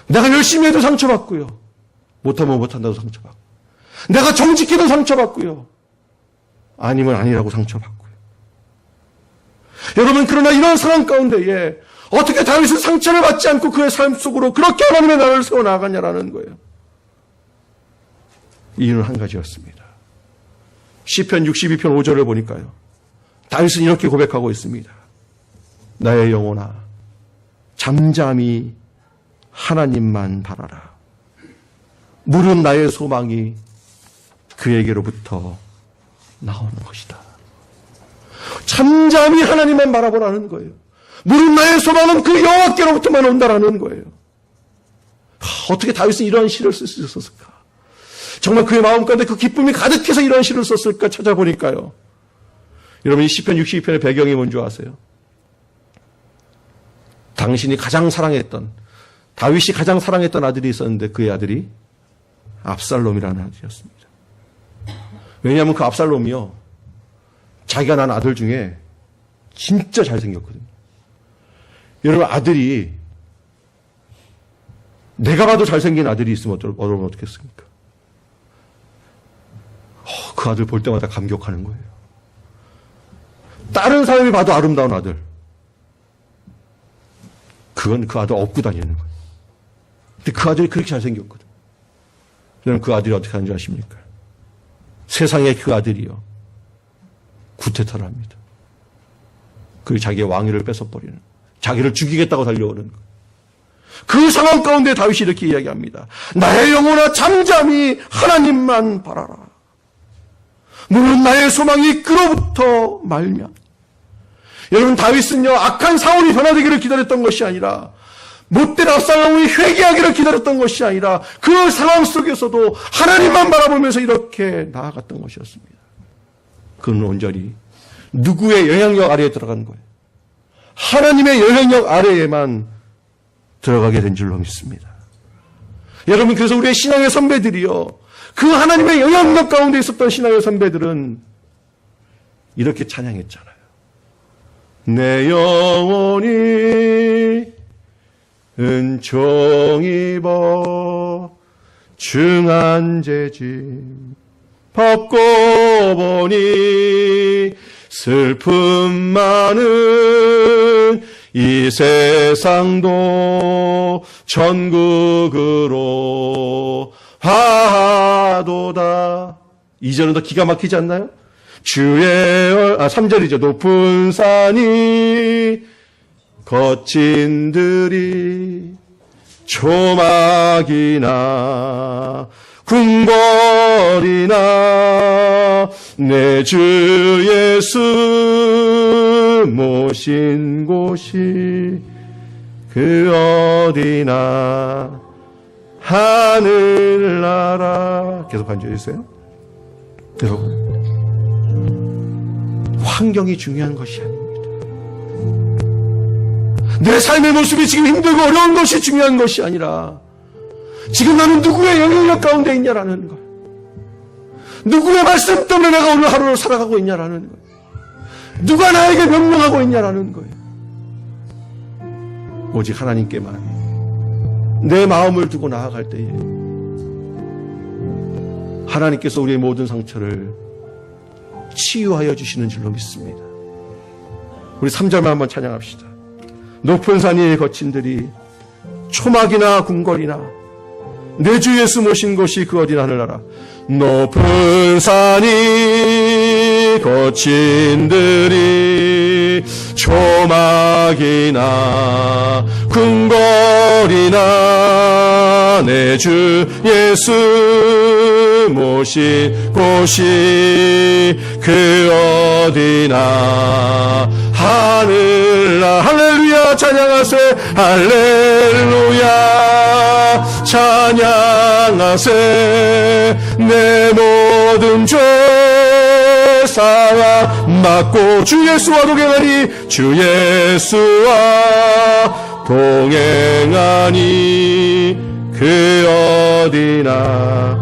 내가 열심히 해도 상처받고요. 못하면 못한다고 상처받고. 내가 정직해도 상처받고요. 아니면 아니라고 상처받고요. 여러분, 그러나 이런 상황 가운데에 어떻게 다윗은 상처를 받지 않고 그의 삶 속으로 그렇게 하나님의 나라를 세워나가냐라는 거예요. 이유는 한 가지였습니다. 시편 62편 5절을 보니까요, 다윗은 이렇게 고백하고 있습니다. 나의 영혼아, 잠잠히 하나님만 바라라. 무릇 나의 소망이 그에게로부터 나오는 것이다. 잠잠히 하나님만 바라보라는 거예요. 무릇 나의 소망은 그 여호와께로부터만 온다라는 거예요. 어떻게 다윗은 이러한 시를 쓸 수 있었을까? 정말 그의 마음 가운데 그 기쁨이 가득해서 이러한 시를 썼을까 찾아보니까요, 여러분, 이 시편 62편의 배경이 뭔지 아세요? 당신이 가장 사랑했던, 다윗이 가장 사랑했던 아들이 있었는데 그의 아들이 압살롬이라는 아들이었습니다. 왜냐하면 그 압살롬이요, 자기가 낳은 아들 중에 진짜 잘생겼거든요. 여러분, 아들이, 내가 봐도 잘생긴 아들이 있으면 여러분 어떻겠습니까? 그 아들 볼 때마다 감격하는 거예요. 다른 사람이 봐도 아름다운 아들, 그건 그 아들 업고 다니는 거예요. 근데 그 아들이 그렇게 잘생겼거든. 여러분, 그 아들이 어떻게 하는지 아십니까? 세상에 그 아들이요, 구태타를 합니다. 그 자기의 왕위를 뺏어버리는, 자기를 죽이겠다고 달려오는 것. 그 상황 가운데 다윗이 이렇게 이야기합니다. 나의 영혼아, 잠잠히 하나님만 바라라. 무릇 나의 소망이 그로부터 말미암아. 여러분, 다윗은요, 악한 사울이 변화되기를 기다렸던 것이 아니라, 못된 압살롬이 회개하기를 기다렸던 것이 아니라, 그 상황 속에서도 하나님만 바라보면서 이렇게 나아갔던 것이었습니다. 그는 온전히 누구의 영향력 아래에 들어간 거예요? 하나님의 영향력 아래에만 들어가게 된 줄로 믿습니다. 여러분, 그래서 우리의 신앙의 선배들이요, 그 하나님의 영향력 가운데 있었던 신앙의 선배들은 이렇게 찬양했잖아요. 내 영혼이 은총 입어 중한 죄짐 벗고 보니 슬픔 많은 이 세상도 천국으로 하도다. 2절은 더 기가 막히지 않나요? 주의 3절이죠. 높은 산이 거친 들이 초막이나 궁궐이나 내 주 예수 모신 곳이 그 어디나 하늘나라. 계속 반주해 주세요. 여러분, 환경이 중요한 것이 아닙니다. 내 삶의 모습이 지금 힘들고 어려운 것이 중요한 것이 아니라, 지금 나는 누구의 영향력 가운데 있냐라는 것, 누구의 말씀 때문에 내가 오늘 하루를 살아가고 있냐라는 것, 누가 나에게 명령하고 있냐라는 거예요. 오직 하나님께만 내 마음을 두고 나아갈 때에 하나님께서 우리의 모든 상처를 치유하여 주시는 줄로 믿습니다. 우리 3절만 한번 찬양합시다. 높은 산이 거친 들이 초막이나 궁궐이나 내 주 예수 모신 곳이 그 어디나 하늘나라. 높은 산이 거친 들이 초막이나 궁궐이나 내 주 예수 모신 곳이 그 어디나 하늘나라. 할렐루야 찬양하세. 할렐루야 찬양하세. 내 모든 죄 메사야 맞고 주 예수와 동행하니 주 예수와 동행하니 그 어디나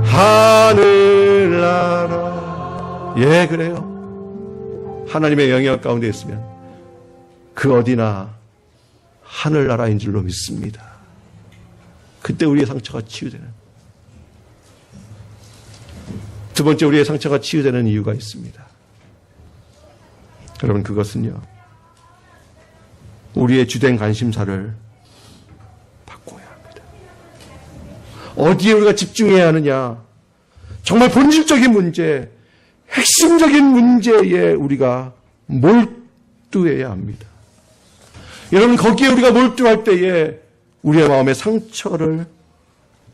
하늘나라. 예, 그래요. 하나님의 영역 가운데 있으면 그 어디나 하늘나라인 줄로 믿습니다. 그때 우리의 상처가 치유되는. 두 번째, 우리의 상처가 치유되는 이유가 있습니다. 여러분, 그것은요, 우리의 주된 관심사를 바꿔야 합니다. 어디에 우리가 집중해야 하느냐? 정말 본질적인 문제, 핵심적인 문제에 우리가 몰두해야 합니다. 여러분, 거기에 우리가 몰두할 때에 우리의 마음의 상처를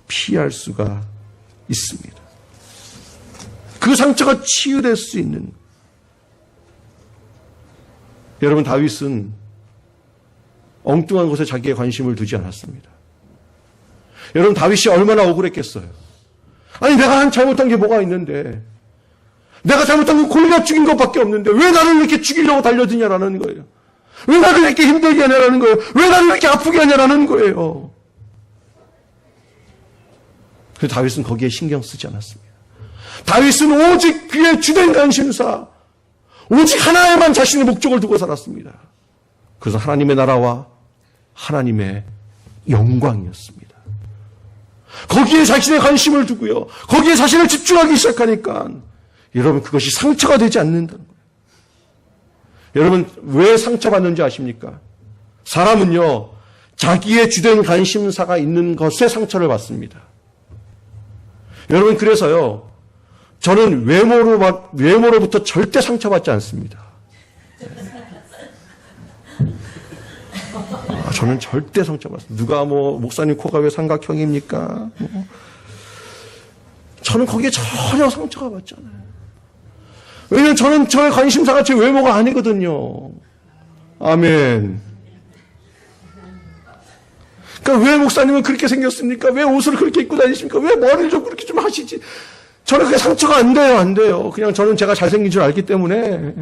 피할 수가 있습니다. 그 상처가 치유될 수 있는. 여러분, 다윗은 엉뚱한 곳에 자기의 관심을 두지 않았습니다. 여러분, 다윗이 얼마나 억울했겠어요. 아니, 내가 잘못한 게 뭐가 있는데, 내가 잘못한 건 골리앗 죽인 것밖에 없는데 왜 나를 이렇게 죽이려고 달려드냐라는 거예요. 왜 나를 이렇게 힘들게 하냐라는 거예요. 왜 나를 이렇게 아프게 하냐라는 거예요. 그래서 다윗은 거기에 신경 쓰지 않았습니다. 다윗은 오직 그의 주된 관심사, 오직 하나에만 자신의 목적을 두고 살았습니다. 그래서 하나님의 나라와 하나님의 영광이었습니다. 거기에 자신의 관심을 두고요, 거기에 자신을 집중하기 시작하니까 여러분, 그것이 상처가 되지 않는다는 거예요. 여러분, 왜 상처받는지 아십니까? 사람은요, 자기의 주된 관심사가 있는 것에 상처를 받습니다. 여러분, 그래서요, 저는 외모로부터 절대 상처받지 않습니다. 저는 절대 상처받습니다. 누가 목사님 코가 왜 삼각형입니까? 저는 거기에 전혀 상처가 받지 않아요. 왜냐면 저는 저의 관심사가 제 외모가 아니거든요. 아멘. 그러니까 왜 목사님은 그렇게 생겼습니까? 왜 옷을 그렇게 입고 다니십니까? 왜 머리를 좀 그렇게 좀 하시지? 저는 그게 상처가 안 돼요, 안 돼요. 그냥 저는 제가 잘생긴 줄 알기 때문에.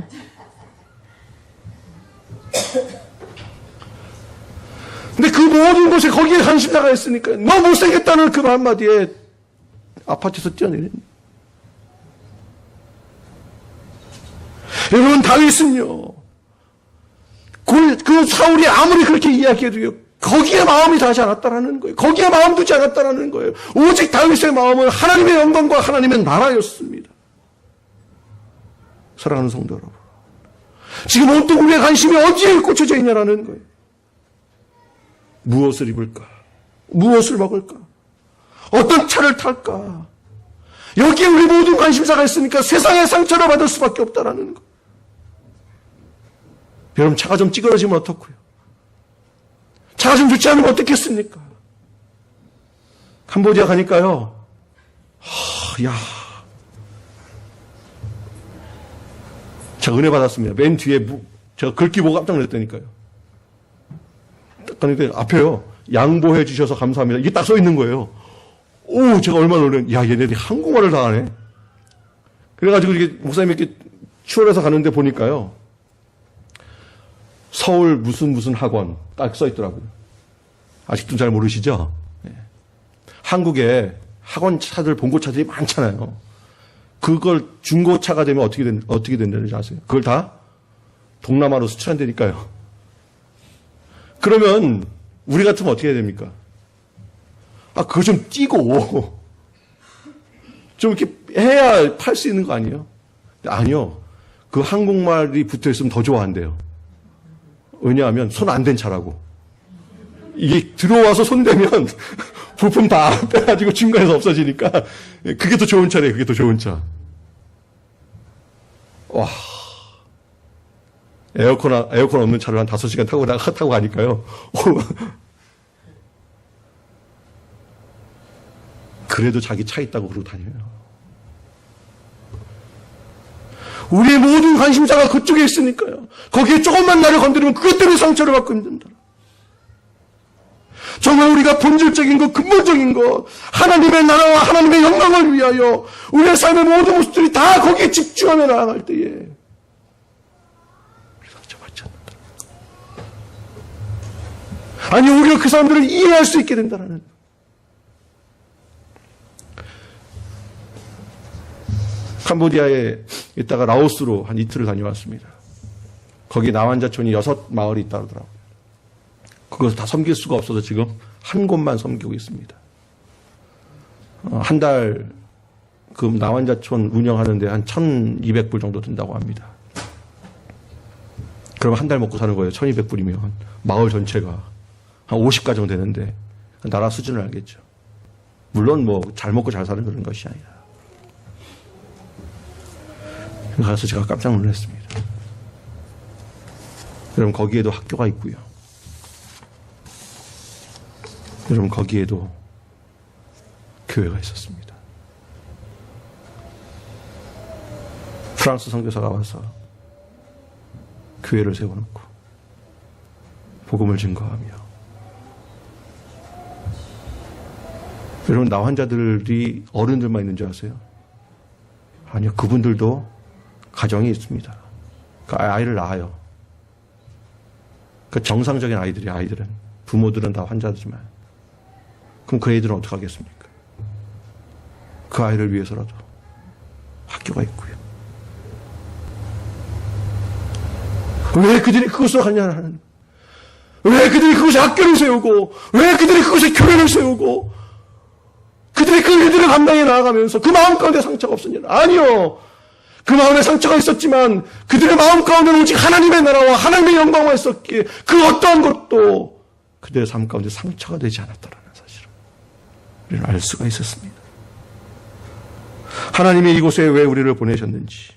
근데 그 모든 곳에 거기에 관심사가 있으니까 너 못생겼다는 그 한마디에 아파트에서 뛰어내린. 여러분, 다윗은요, 그 사울이 아무리 그렇게 이야기해도요, 거기에 마음이 닿지 않았다라는 거예요. 거기에 마음 두지 않았다라는 거예요. 오직 다윗의 마음은 하나님의 영광과 하나님의 나라였습니다. 사랑하는 성도 여러분, 지금 온통 우리의 관심이 어디에 꽂혀져 있냐라는 거예요. 무엇을 입을까? 무엇을 먹을까? 어떤 차를 탈까? 여기에 우리 모든 관심사가 있으니까 세상의 상처를 받을 수밖에 없다라는 거. 여러분, 차가 좀 찌그러지면 어떻고요? 차가 좀 좋지 않으면 어떻겠습니까? 캄보디아 가니까요, 제가 은혜 받았습니다. 맨 뒤에 제가 글귀 보고 깜짝 놀랐다니까요. 딱 가는데 앞에요, 양보해 주셔서 감사합니다. 이게 딱 써 있는 거예요. 오, 제가 얼마나 놀랐는지. 야, 얘네들이 한국말을 다 하네. 그래가지고 이렇게 목사님 이렇게 추월해서 가는데 보니까요, 서울 무슨 학원 딱 써 있더라고요. 아직도 잘 모르시죠? 네. 한국에 학원차들, 봉고차들이 많잖아요. 그걸 중고차가 되면 어떻게 된다는지 아세요? 그걸 다 동남아로 수출한다니까요. 그러면 우리 같으면 어떻게 해야 됩니까? 그거 좀 띄고 좀 이렇게 해야 팔 수 있는 거 아니에요? 아니요. 그 한국말이 붙어 있으면 더 좋아한대요. 왜냐하면 손 안 댄 차라고. 이게 들어와서 손대면 부품 다 빼가지고 중간에서 없어지니까 그게 더 좋은 차래요. 그게 더 좋은 차. 와. 에어컨 없는 차를 한 5시간 타고 가니까요. 그래도 자기 차 있다고 그러고 다녀요. 우리의 모든 관심사가 그쪽에 있으니까요. 거기에 조금만 나를 건드리면 그것 때문에 상처를 받고 힘든다. 정말 우리가 본질적인 것, 근본적인 것, 하나님의 나라와 하나님의 영광을 위하여 우리의 삶의 모든 모습들이 다 거기에 집중하며 나아갈 때에 우리 상처받지 않는다. 아니, 오히려 그 사람들을 이해할 수 있게 된다는. 캄보디아에 있다가 라오스로 한 이틀을 다녀왔습니다. 거기 나환자촌이 6마을이 있다 그러더라고요. 그것을 다 섬길 수가 없어서 지금 한 곳만 섬기고 있습니다. 한 달 그 나환자촌 운영하는데 한 1,200불 정도 든다고 합니다. 그러면 한 달 먹고 사는 거예요. 1,200불이면 마을 전체가 한 50가정 되는데 나라 수준을 알겠죠. 물론 뭐 잘 먹고 잘 사는 그런 것이 아니라. 가서 제가 깜짝 놀랐습니다. 여러분, 거기에도 학교가 있고요. 여러분, 거기에도 교회가 있었습니다. 프랑스 선교사가 와서 교회를 세워놓고 복음을 증거하며, 여러분, 나 환자들이 어른들만 있는 줄 아세요? 아니요, 그분들도 가정이 있습니다. 그 아이를 낳아요. 그 정상적인 아이들은 부모들은 다 환자지만, 그럼 그 애들은 어떻게 하겠습니까? 그 아이를 위해서라도 학교가 있고요. 왜 그들이 그것을 하냐는, 왜 그들이 그곳에 학교를 세우고, 왜 그들이 그곳에 교회를 세우고, 그들이 그 일들을 감당해 나아가면서 그 마음 가운데 상처가 없었냐? 아니요. 그 마음에 상처가 있었지만 그들의 마음 가운데는 오직 하나님의 나라와 하나님의 영광만 있었기에 그 어떠한 것도 그들의 삶 가운데 상처가 되지 않았다라는 사실을 우리는 알 수가 있었습니다. 하나님이 이곳에 왜 우리를 보내셨는지,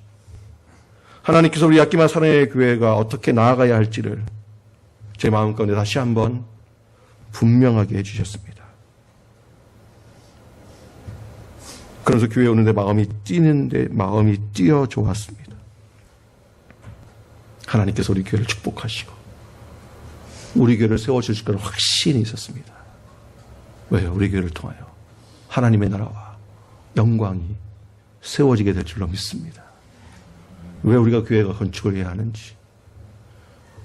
하나님께서 우리 야끼마 사랑의 교회가 어떻게 나아가야 할지를 제 마음 가운데 다시 한번 분명하게 해주셨습니다. 그래서 교회에 오는데 마음이 뛰어 좋았습니다. 하나님께서 우리 교회를 축복하시고 우리 교회를 세워주실 거는 확신이 있었습니다. 왜요? 우리 교회를 통하여 하나님의 나라와 영광이 세워지게 될 줄로 믿습니다. 왜 우리가 교회가 건축을 해야 하는지,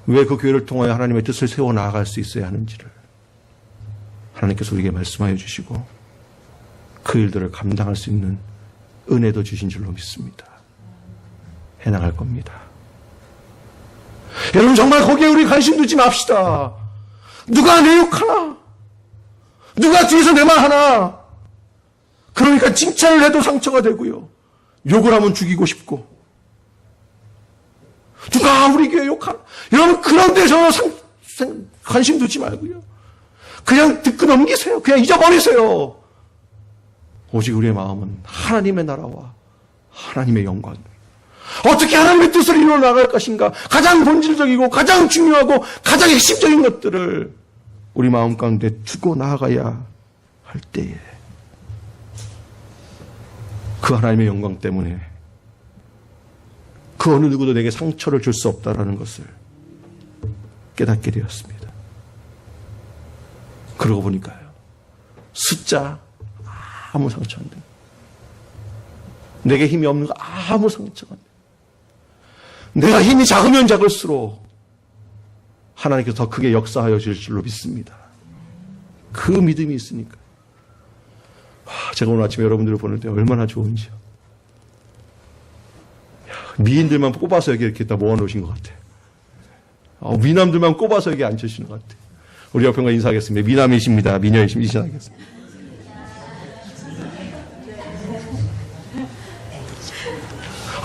왜 그 교회를 통하여 하나님의 뜻을 세워 나아갈 수 있어야 하는지를 하나님께서 우리에게 말씀하여 주시고 그 일들을 감당할 수 있는 은혜도 주신 줄로 믿습니다. 해나갈 겁니다. 여러분, 정말 거기에 우리 관심 두지 맙시다. 누가 내 욕하나? 누가 뒤에서 내 말 하나? 그러니까 칭찬을 해도 상처가 되고요. 욕을 하면 죽이고 싶고. 누가 우리 교회 욕하나? 여러분, 그런 데서 관심 두지 말고요. 그냥 듣고 넘기세요. 그냥 잊어버리세요. 오직 우리의 마음은 하나님의 나라와 하나님의 영광입니다. 어떻게 하나님의 뜻을 이루어 나갈 것인가? 가장 본질적이고 가장 중요하고 가장 핵심적인 것들을 우리 마음 가운데 두고 나아가야 할 때에 그 하나님의 영광 때문에 그 어느 누구도 내게 상처를 줄 수 없다라는 것을 깨닫게 되었습니다. 그러고 보니까요, 숫자 아무 상처 안 됩니다. 내게 힘이 없는 거 아무 상처가 안 됩니다. 내가 힘이 작으면 작을수록 하나님께서 더 크게 역사하여 주실 줄로 믿습니다. 그 믿음이 있으니까. 제가 오늘 아침에 여러분들을 보낼 때 얼마나 좋은지요. 미인들만 꼽아서 여기 이렇게 다 모아놓으신 것 같아요. 미남들만 꼽아서 여기 앉으시는 것 같아요. 우리 옆에 인사하겠습니다. 미남이십니다. 미녀이십니다. 인사하겠습니다.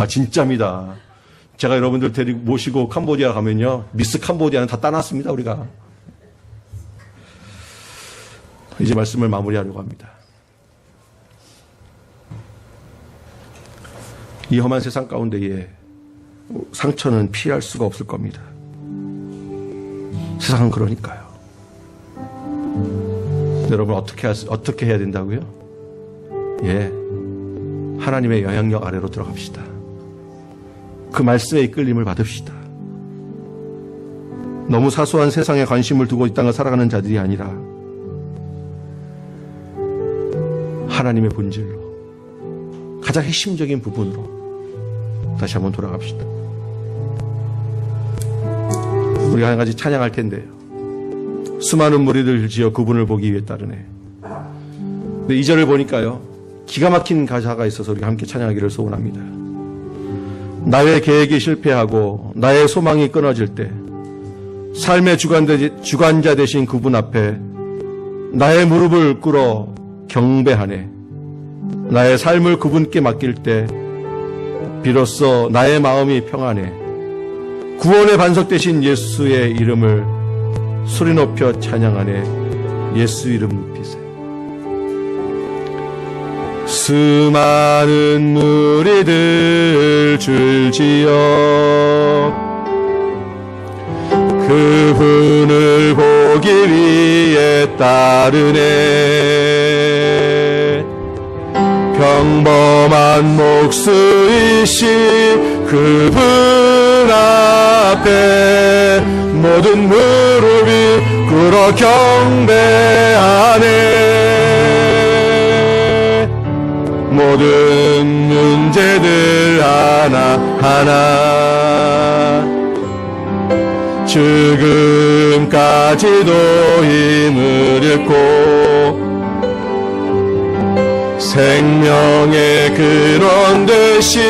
진짜입니다. 제가 여러분들 데리고 모시고 캄보디아 가면요, 미스 캄보디아는 다 따놨습니다. 우리가 이제 말씀을 마무리하려고 합니다. 이 험한 세상 가운데에 상처는 피할 수가 없을 겁니다. 세상은 그러니까요. 여러분, 어떻게 해야 된다고요? 하나님의 영향력 아래로 들어갑시다. 그 말씀의 이끌림을 받읍시다. 너무 사소한 세상에 관심을 두고 이 땅을 살아가는 자들이 아니라 하나님의 본질로, 가장 핵심적인 부분으로 다시 한번 돌아갑시다. 우리가 한 가지 찬양할 텐데요. 수많은 무리들 지어 그분을 보기 위해 따르네. 근데 2절을 보니까요, 기가 막힌 가사가 있어서 우리가 함께 찬양하기를 소원합니다. 나의 계획이 실패하고 나의 소망이 끊어질 때 삶의 주관자 되신 그분 앞에 나의 무릎을 꿇어 경배하네. 나의 삶을 그분께 맡길 때 비로소 나의 마음이 평안해. 구원의 반석 되신 예수의 이름을 소리 높여 찬양하네. 예수 이름 높이세. 수많은 무리들 줄지어 그분을 보기 위해 따르네. 평범한 목수이신 그분 앞에 모든 무릎이 꿇어 경배하네. 모든 문제들 하나하나 지금까지도 힘을 잃고 생명의 근원 되신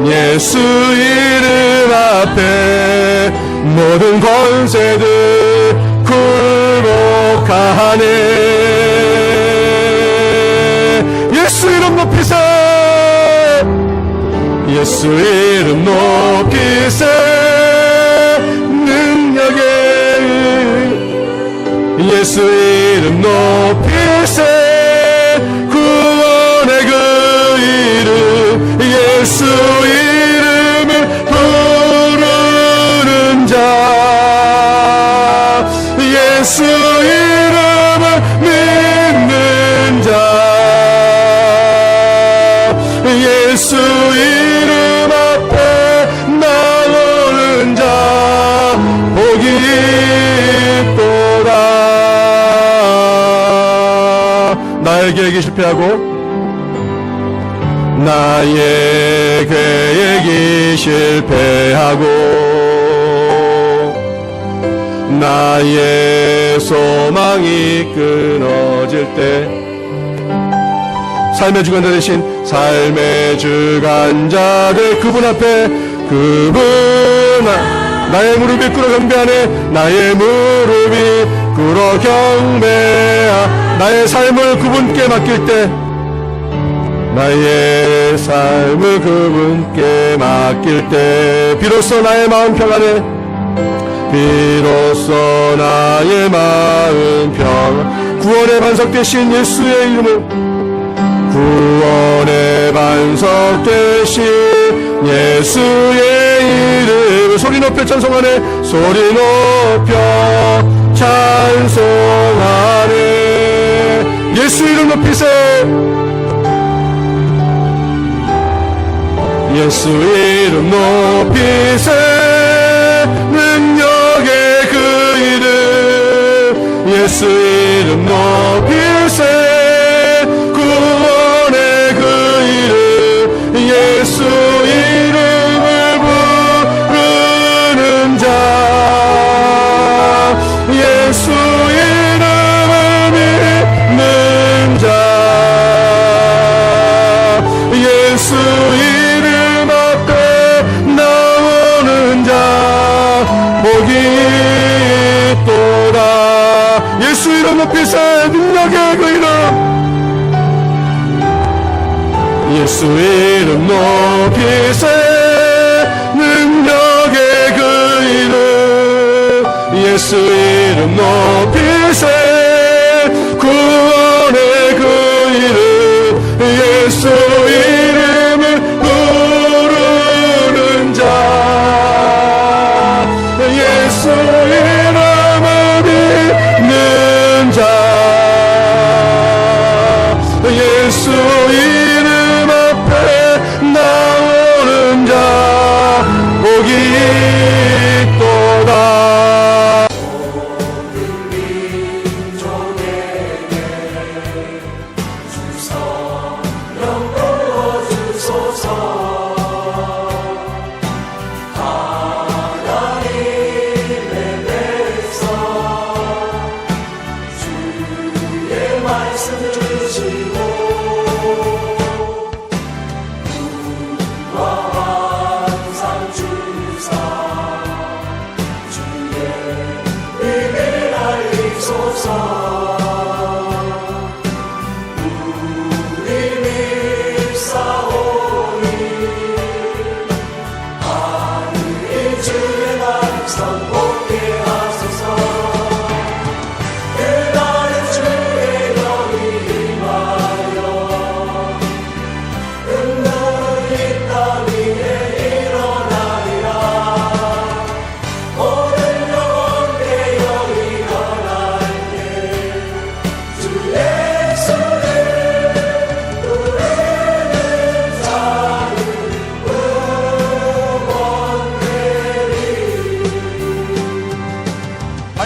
예수 이름 앞에 모든 권세들 굴복하네. 예수 이름 높이세. 예수 이름 높이세. 능력의 예수 이름 높이세. 구원의 그 이름 예수 이름을 부르는 자 예수 이름을 믿는 자 예수 이름 앞에 나오는 자 복이 있도다. 나의 계획이 실패하고 나의 계획이 실패하고 나의 소망이 끊어질 때 삶의 주관자 되신 삶의 주관자 될 그분 앞에 나의 무릎이 꿇어 경배하네. 나의 무릎이 꿇어 경배하 나의 삶을 그분께 맡길 때 나의 삶을 그분께 맡길 때 비로소 나의 마음 평안해. 비로소 나의 마음 평안. 구원의 반석 되신 예수의 이름을 구원의 반석 되신 예수의 이름을 소리 높여 찬송하네. 소리 높여 찬송하네. 예수 이름 높이세. 예수 이름 높이세. 능력의 그 이름 예수 이름 높이세. 구원의 그 이름 예수 이름을 부르는 자 예수 이름을 믿는 자 예수 이름 앞에 나오는 자 복이 있도다. 예수 이름 높이세. 능력의 그 이름 예수 이름 높이세. 능력의 그 이름 예수 이름 높이세. 구원의 그 이름 예수 이름을 부르는 자 예수 이름을 믿는 자 예수 이름 앞에 나오는 자 복이 있도다.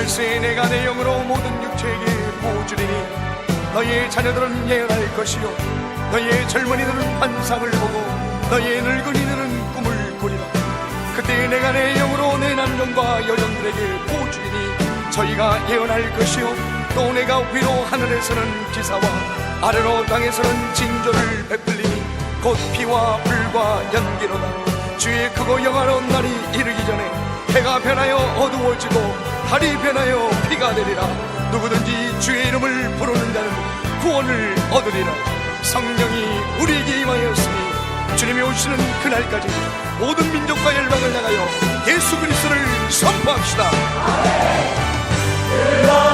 말세 내가 내 영으로 모든 육체에게 보여주리니 너희의 자녀들은 예언할 것이요 너희의 젊은이들은 환상을 보고 너희의 늙은이들은 꿈을 꾸리라. 그때 내가 내 영으로 내 남종과 여종들에게 보여주리니 저희가 예언할 것이요 또 내가 위로 하늘에서는 기사와 아래로 땅에서는 징조를 베풀리니 곧 피와 불과 연기로다. 주의 크고 영화로운 날이 이르기 전에 해가 변하여 어두워지고 달이 변하여 피가 되리라. 누구든지 주의 이름을 부르는 자는 구원을 얻으리라. 성령이 우리에게 임하였으니 주님이 오시는 그날까지 모든 민족과 열방을 향하여 예수 그리스도를 선포합시다. 아멘.